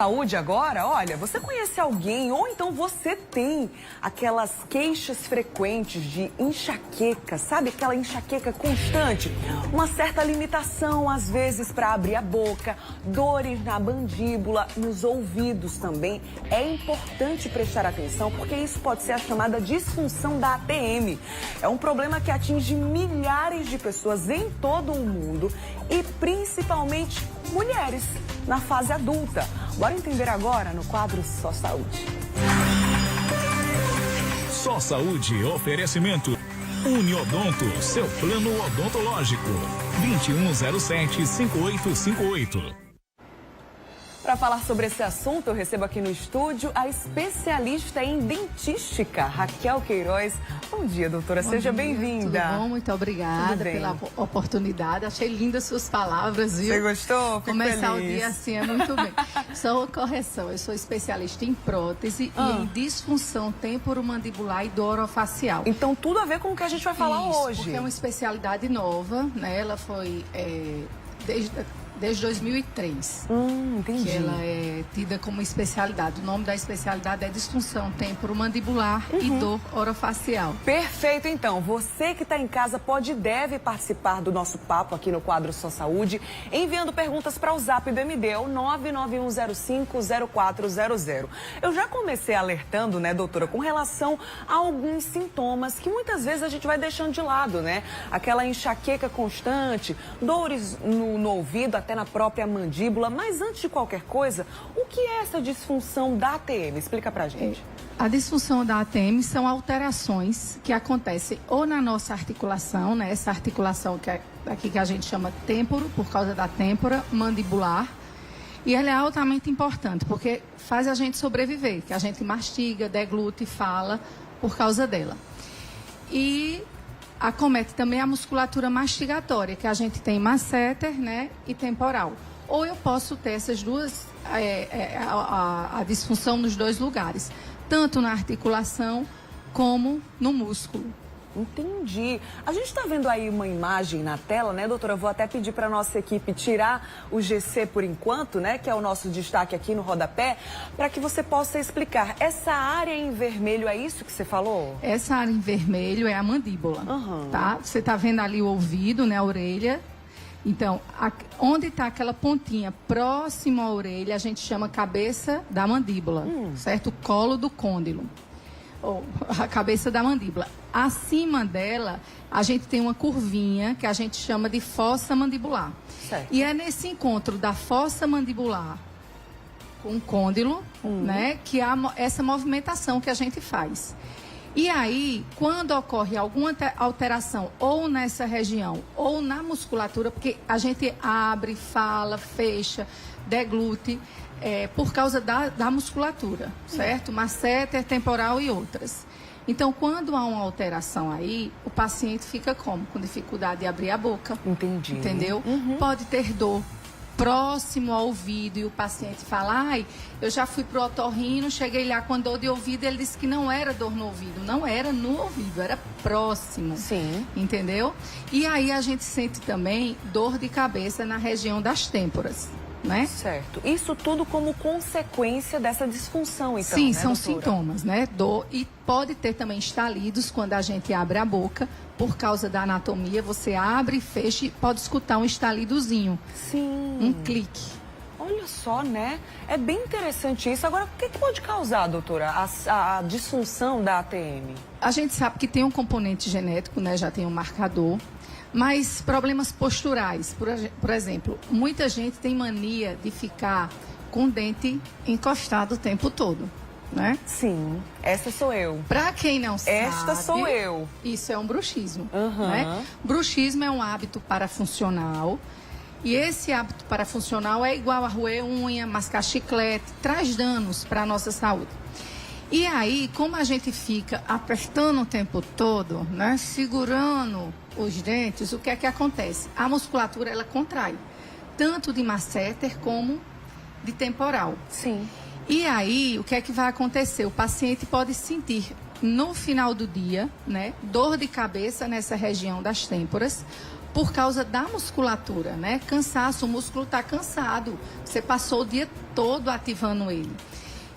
Saúde agora, olha, você conhece alguém ou então você tem aquelas queixas frequentes de enxaqueca, sabe? Aquela enxaqueca constante, uma certa limitação às vezes para abrir a boca, dores na mandíbula, nos ouvidos também. É importante prestar atenção porque isso pode ser a chamada disfunção da ATM. É um problema que atinge milhares de pessoas em todo o mundo e principalmente mulheres na fase adulta. Bora entender agora no quadro Só Saúde. Só Saúde, oferecimento Uniodonto, seu plano odontológico. 2107-5858. Para falar sobre esse assunto, eu recebo aqui no estúdio a especialista em dentística, Raquel Queiroz. Bom dia, doutora. Seja bem-vinda. Tudo bom? Muito obrigada pela oportunidade. Achei lindas suas palavras, viu? Você gostou? Fico Começar feliz. o dia assim é muito bem. Só uma correção, eu sou especialista em prótese e em disfunção temporomandibular e do orofacial. Então, tudo a ver com o que a gente vai falar hoje. Porque é uma especialidade nova, né? Ela foi desde 2003. Entendi. Que ela é tida como especialidade. O nome da especialidade é disfunção temporomandibular e dor orofacial. Perfeito, então. Você que está em casa pode e deve participar do nosso papo aqui no quadro Só Saúde, enviando perguntas para o Zap do MD, o 991050400. Eu já comecei alertando, né, doutora, com relação a alguns sintomas que muitas vezes a gente vai deixando de lado, né? Aquela enxaqueca constante, dores no ouvido, até na própria mandíbula. Mas antes de qualquer coisa, o que é essa disfunção da ATM? Explica pra gente. A disfunção da ATM são alterações que acontecem ou na nossa articulação, né? Essa articulação que a gente chama têmporo, por causa da têmpora mandibular. E ela é altamente importante, porque faz a gente sobreviver, que a gente mastiga, deglute, fala por causa dela. E acomete também a musculatura mastigatória, que a gente tem masséter, né, e temporal. Ou eu posso ter essas duas, a disfunção nos dois lugares, tanto na articulação como no músculo. Entendi. A gente está vendo aí uma imagem na tela, né, doutora? Eu vou até pedir para a nossa equipe tirar o GC por enquanto, né, que é o nosso destaque aqui no rodapé, para que você possa explicar. Essa área em vermelho, é isso que você falou? Essa área em vermelho é a mandíbula, tá? Você está vendo ali o ouvido, né, a orelha. Então, onde está aquela pontinha próximo à orelha, a gente chama cabeça da mandíbula, certo? O colo do côndilo. Ou a cabeça da mandíbula. Acima dela, a gente tem uma curvinha que a gente chama de fossa mandibular. Certo. E é nesse encontro da fossa mandibular com o côndilo, né, que há essa movimentação que a gente faz. E aí, quando ocorre alguma alteração ou nessa região ou na musculatura, porque a gente abre, fala, fecha, deglute, por causa da musculatura, certo? Masséter, temporal e outras. Então, quando há uma alteração aí, o paciente fica como? Com dificuldade de abrir a boca. Entendi. Entendeu? Pode ter dor próximo ao ouvido e o paciente fala, ai, eu já fui pro otorrino, cheguei lá com dor de ouvido, ele disse que não era dor no ouvido, não era no ouvido, era próximo. Sim. Entendeu? E aí a gente sente também dor de cabeça na região das têmporas, né? Certo. Isso tudo como consequência dessa disfunção, então, sim, né, são doutora? sintomas, né? Dor, e pode ter também estalidos quando a gente abre a boca, por causa da anatomia, você abre e fecha e pode escutar um estalidozinho. Sim. Um clique. Olha só, né? É bem interessante isso. Agora, o que pode causar, doutora, a disfunção da ATM? A gente sabe que tem um componente genético, né? Já tem um marcador. Mas problemas posturais, por exemplo, muita gente tem mania de ficar com o dente encostado o tempo todo, né? Sim, essa sou eu. Para quem não sabe... Esta sou eu. Isso é um bruxismo, né? Bruxismo é um hábito parafuncional. E esse hábito parafuncional é igual a roer unha, mascar chiclete, traz danos para a nossa saúde. E aí, como a gente fica apertando o tempo todo, né, segurando os dentes, o que é que acontece? A musculatura, ela contrai, tanto de masséter como de temporal. Sim. E aí, o que é que vai acontecer? O paciente pode sentir, no final do dia, né, dor de cabeça nessa região das têmporas, por causa da musculatura, né? Cansaço, o músculo está cansado. Você passou o dia todo ativando ele.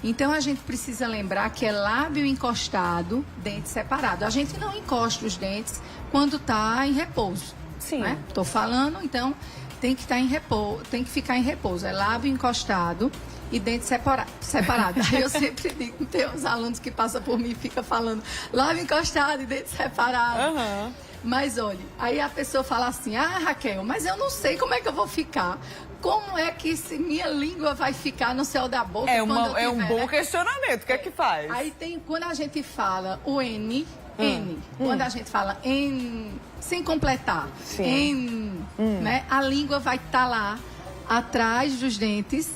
Então, a gente precisa lembrar que é lábio encostado, dente separado. A gente não encosta os dentes quando está em repouso. Sim. Né? Estou falando, então, tem que estar em repouso, tem que ficar em repouso. É lábio encostado e dente separado. Aí eu sempre digo, tem uns alunos que passam por mim e ficam falando lábio encostado e dente separado. Aham. Mas olha, aí a pessoa fala assim, ah, Raquel, mas eu não sei como é que eu vou ficar. Como é que minha língua vai ficar no céu da boca quando eu tiver, É um bom né? questionamento. O que é que faz? Aí tem, quando a gente fala o N, quando a gente fala N, sem completar, Sim. N, né? A língua vai estar lá atrás dos dentes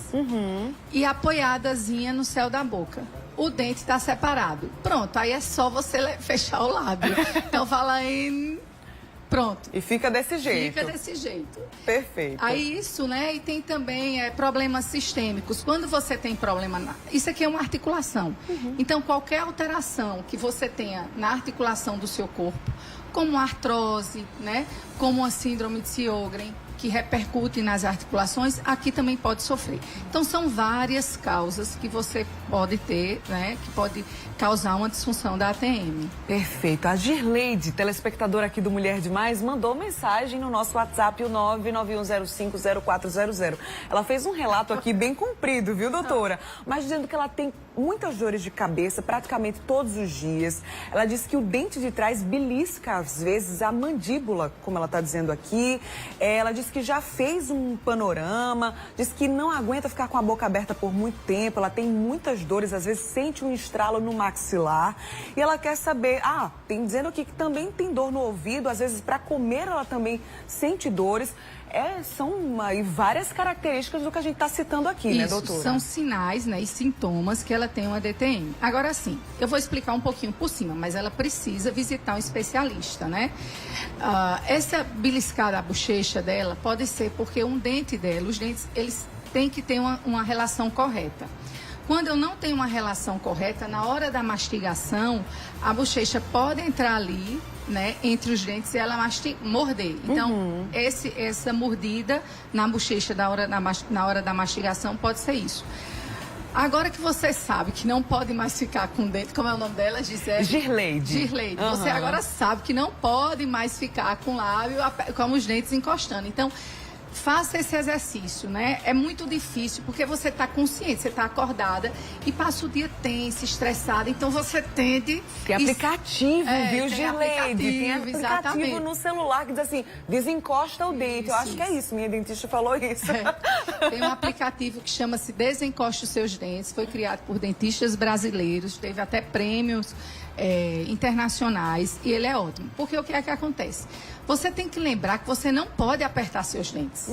e apoiadazinha no céu da boca. O dente está separado. Pronto, aí é só você fechar o lábio. Então fala N, pronto. E fica desse jeito. Fica desse jeito. Perfeito. Aí isso, né? E tem também problemas sistêmicos. Quando você tem problema isso aqui é uma articulação. Então, qualquer alteração que você tenha na articulação do seu corpo, como artrose, né? Como a síndrome de Sjögren, que repercute nas articulações, aqui também pode sofrer. Então, são várias causas que você pode ter, né? Que pode causar uma disfunção da ATM. Perfeito. A Girleide, telespectadora aqui do Mulher Demais, mandou mensagem no nosso WhatsApp, o 991050400. Ela fez um relato aqui bem comprido, viu, doutora? Mas dizendo que ela tem muitas dores de cabeça praticamente todos os dias. Ela disse que o dente de trás belisca, às vezes, a mandíbula, como ela está dizendo aqui. Ela disse que já fez um panorama, disse que não aguenta ficar com a boca aberta por muito tempo. Ela tem muitas dores, às vezes sente um estralo no maxilar. E ela quer saber, tem dizendo aqui que também tem dor no ouvido, às vezes para comer ela também sente dores. São aí várias características do que a gente está citando aqui, né, doutora? São sinais, né, e sintomas que ela tem uma DTM. Agora sim, eu vou explicar um pouquinho por cima, mas ela precisa visitar um especialista, né? Essa beliscada, a bochecha dela, pode ser porque um dente dela, os dentes, eles têm que ter uma relação correta. Quando eu não tenho uma relação correta, na hora da mastigação, a bochecha pode entrar ali, né, entre os dentes e ela morder. Então, essa mordida na bochecha na hora da mastigação pode ser isso. Agora que você sabe que não pode mais ficar com o dente, como é o nome dela, Gisele? Girleide. Girleide. Você agora sabe que não pode mais ficar com o lábio, com os dentes encostando. Então, faça esse exercício, né? É muito difícil, porque você está consciente, você está acordada e passa o dia tensa, estressada, então você tende... Tem aplicativo, viu, tem Girleide? Tem aplicativo exatamente. no celular que diz assim, desencosta o dente. Eu acho que é isso, minha dentista falou isso. Tem um aplicativo que chama-se Desencoste os Seus Dentes, foi criado por dentistas brasileiros, teve até prêmios internacionais e ele é ótimo. Porque o que é que acontece? Você tem que lembrar que você não pode apertar seus dentes.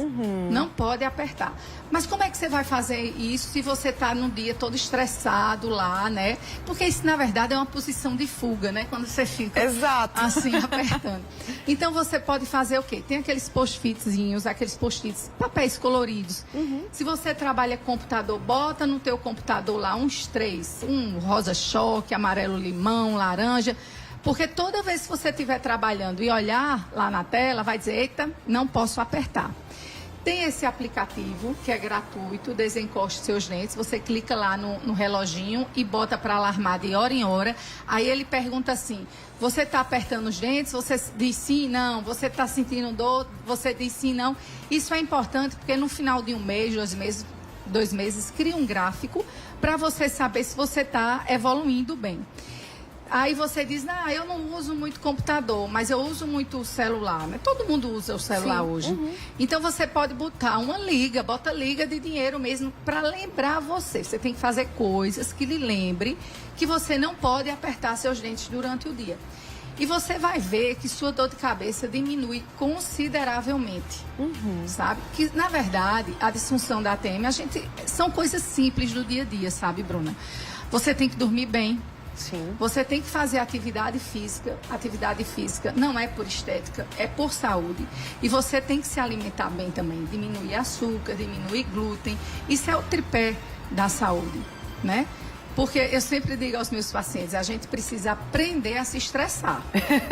Não pode apertar. Mas como é que você vai fazer isso se você está num dia todo estressado lá, né? Porque isso, na verdade, é uma posição de fuga, né? Quando você fica assim, apertando. Então, você pode fazer o quê? Tem aqueles post-itzinhos, aqueles post-its, papéis coloridos. Se você trabalha com computador, bota no teu computador lá uns 3. Um rosa-choque, amarelo-limão, laranja. Porque toda vez que você estiver trabalhando e olhar lá na tela, vai dizer, eita, não posso apertar. Tem esse aplicativo que é gratuito, Desencoste Seus Dentes. Você clica lá no reloginho e bota para alarmar de hora em hora. Aí ele pergunta assim, você está apertando os dentes? Você diz sim, não. Você está sentindo dor? Você diz sim, não. Isso é importante porque no final de um mês, 2 meses, cria um gráfico para você saber se você está evoluindo bem. Aí você diz, eu não uso muito computador, mas eu uso muito o celular, né? Todo mundo usa o celular hoje. Então você pode botar bota liga de dinheiro mesmo para lembrar você. Você tem que fazer coisas que lhe lembre que você não pode apertar seus dentes durante o dia. E você vai ver que sua dor de cabeça diminui consideravelmente, sabe? Que, na verdade, a disfunção da ATM, são coisas simples do dia a dia, sabe, Bruna? Você tem que dormir bem. Sim. Você tem que fazer atividade física. Atividade física não é por estética, é por saúde. E você tem que se alimentar bem também. Diminuir açúcar, diminuir glúten. Isso é o tripé da saúde, né? Porque eu sempre digo aos meus pacientes, a gente precisa aprender a se estressar.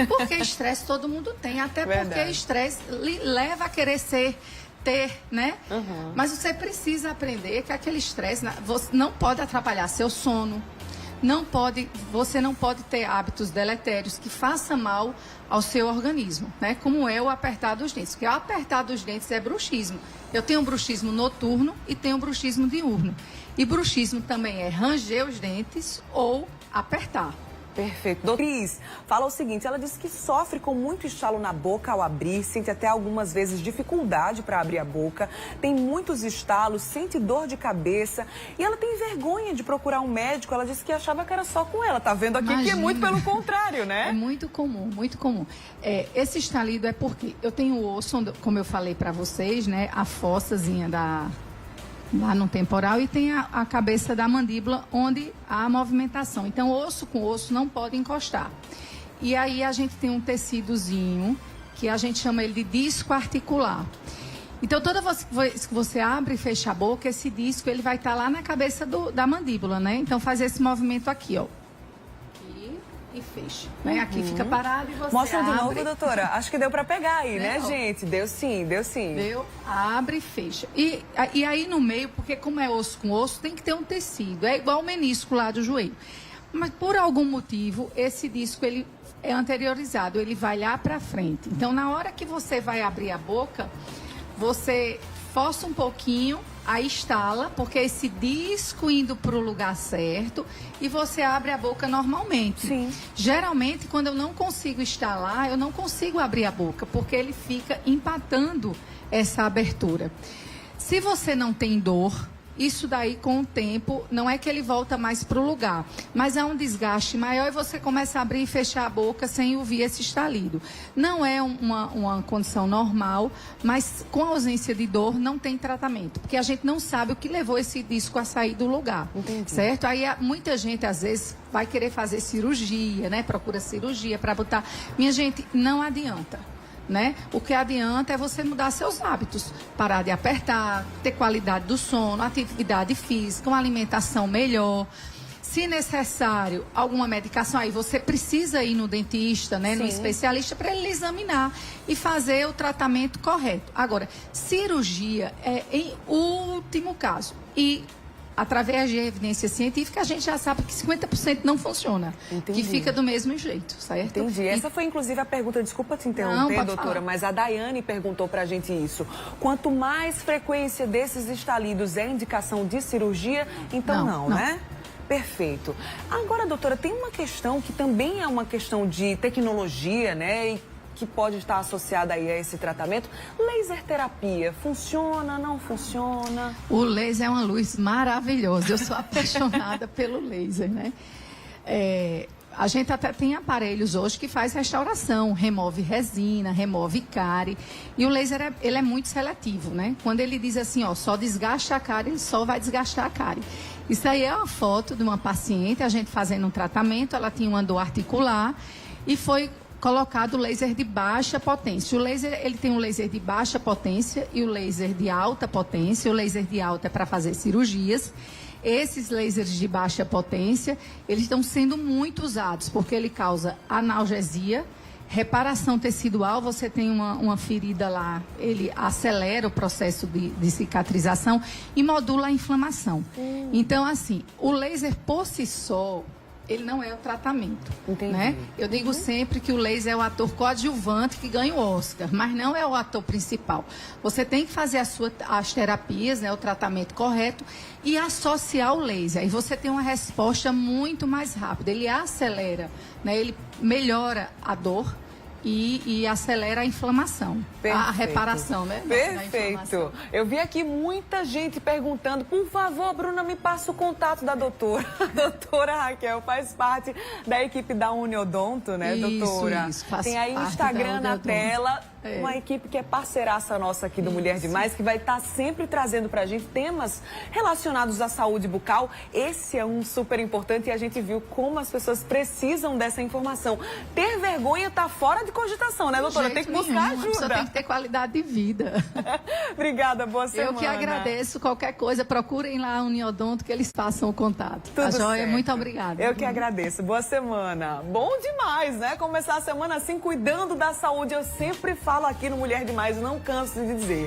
Porque estresse todo mundo tem, até porque estresse leva a querer ter, né? Mas você precisa aprender que aquele estresse não pode atrapalhar seu sono. Você não pode ter hábitos deletérios que façam mal ao seu organismo, né? Como é o apertar dos dentes. Porque o apertar dos dentes é bruxismo. Eu tenho um bruxismo noturno e tenho um bruxismo diurno. E bruxismo também é ranger os dentes ou apertar. Perfeito. Doutora Cris, fala o seguinte, ela disse que sofre com muito estalo na boca ao abrir, sente até algumas vezes dificuldade para abrir a boca, tem muitos estalos, sente dor de cabeça e ela tem vergonha de procurar um médico. Ela disse que achava que era só com ela. Tá vendo aqui que é muito pelo contrário, né? É muito comum, muito comum. Esse estalido é porque eu tenho o osso, como eu falei para vocês, né? A fossazinha lá no temporal e tem a cabeça da mandíbula onde há a movimentação. Então, osso com osso não pode encostar. E aí a gente tem um tecidozinho que a gente chama ele de disco articular. Então, toda vez que você abre e fecha a boca, esse disco ele vai estar lá na cabeça da mandíbula, né? Então, faz esse movimento aqui, ó. E fecha, né? Aqui fica parado e você Mostra abre. de novo, doutora. Acho que deu para pegar aí, né, Deu. gente? Deu sim, deu sim. Deu, abre e fecha. E aí no meio, porque como é osso com osso, tem que ter um tecido. É igual o menisco lá do joelho. Mas por algum motivo, esse disco ele é anteriorizado, ele vai lá para frente. Então, na hora que você vai abrir a boca, você força um pouquinho, aí estala, porque esse disco indo para o lugar certo e você abre a boca normalmente. Sim. Geralmente, quando eu não consigo estalar, eu não consigo abrir a boca, porque ele fica empatando essa abertura. Se você não tem dor, isso daí com o tempo, não é que ele volta mais para o lugar, mas há um desgaste maior e você começa a abrir e fechar a boca sem ouvir esse estalido. Não é uma condição normal, mas com a ausência de dor não tem tratamento, porque a gente não sabe o que levou esse disco a sair do lugar. Entendi. Certo? Aí muita gente às vezes vai querer fazer cirurgia, né? Procura cirurgia para botar. Minha gente, não adianta. Né? O que adianta é você mudar seus hábitos, parar de apertar, ter qualidade do sono, atividade física, uma alimentação melhor. Se necessário, alguma medicação, aí você precisa ir no dentista, né, no especialista, para ele examinar e fazer o tratamento correto. Agora, cirurgia é em último caso. E através de evidência científica, a gente já sabe que 50% não funciona. Entendi. Que fica do mesmo jeito, certo? Entendi. Essa foi, inclusive, a pergunta, desculpa te interromper, doutora, mas a Daiane perguntou pra gente isso. Quanto mais frequência desses estalidos é indicação de cirurgia, então não, né? Perfeito. Agora, doutora, tem uma questão que também é uma questão de tecnologia, né? E que pode estar associada aí a esse tratamento. Laser terapia, funciona, não funciona? O laser é uma luz maravilhosa. Eu sou apaixonada pelo laser, né? A gente até tem aparelhos hoje que faz restauração, remove resina, remove cárie. E o laser, ele é muito seletivo, né? Quando ele diz assim, ó, só desgasta a cárie, ele só vai desgastar a cárie. Isso aí é uma foto de uma paciente, a gente fazendo um tratamento, ela tinha uma dor articular e foi colocado o laser de baixa potência. O laser, ele tem um laser de baixa potência e o laser de alta potência. O laser de alta é para fazer cirurgias. Esses lasers de baixa potência, eles estão sendo muito usados, porque ele causa analgesia, reparação tecidual, você tem uma ferida lá, ele acelera o processo de cicatrização e modula a inflamação. Então, assim, o laser por si só, ele não é o tratamento. Entendi. Né? Eu digo sempre que o laser é o ator coadjuvante que ganha o Oscar, mas não é o ator principal. Você tem que fazer as terapias, né, o tratamento correto e associar o laser. Aí você tem uma resposta muito mais rápida. Ele acelera, né, ele melhora a dor e acelera a inflamação, a reparação, né? Perfeito. Eu vi aqui muita gente perguntando, por favor, Bruna, me passa o contato da doutora. A doutora Raquel faz parte da equipe da Uniodonto, né, doutora? Isso, faz Tem aí o Instagram na tela. Uma equipe que é parceiraça nossa aqui do Mulher Demais, que vai estar sempre trazendo pra gente temas relacionados à saúde bucal. Esse é um super importante e a gente viu como as pessoas precisam dessa informação. Ter vergonha vergonha tá fora de cogitação, né, doutora? Tem que buscar A pessoa ajuda. tem que ter qualidade de vida. Obrigada, boa semana. Eu que agradeço. Qualquer coisa, procurem lá a Uniodonto que eles passam o contato. Tudo Tá joia? certo. Muito obrigada. Eu que agradeço. Boa semana. Bom demais, né? Começar a semana assim, cuidando da saúde. Eu sempre falo aqui no Mulher Demais, não canso de dizer.